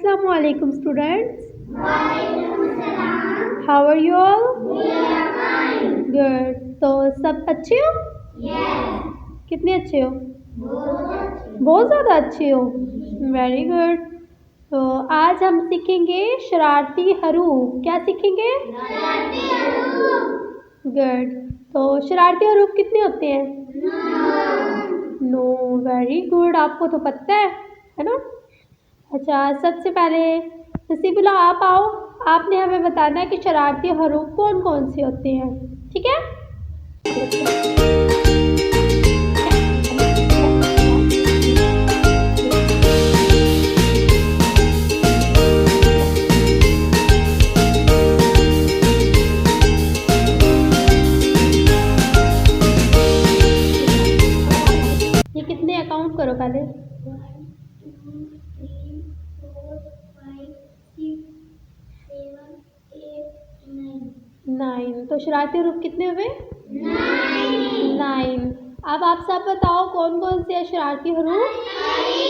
Assalamualaikum students. How are you all? Good. तो सब अच्छे हो? कितने अच्छे हो? बहुत ज़्यादा अच्छे हो। Very good. तो आज हम सीखेंगे शरारती हरूफ। क्या सीखेंगे? गुड। तो शरारती हरूफ कितने होते हैं? नो। वेरी गुड, आपको तो पता है ना? अच्छा, सबसे पहले नसीबुल्लाह आप आओ, आपने हमें बताना है कि शरारती हरूफ कौन कौन से होते हैं, ठीक है? ये कितने अकाउंट करो पहले? 9। तो शरारती हरूफ कितने हुए? 9। अब आप सब बताओ कौन कौन से है शरारती हरूफ?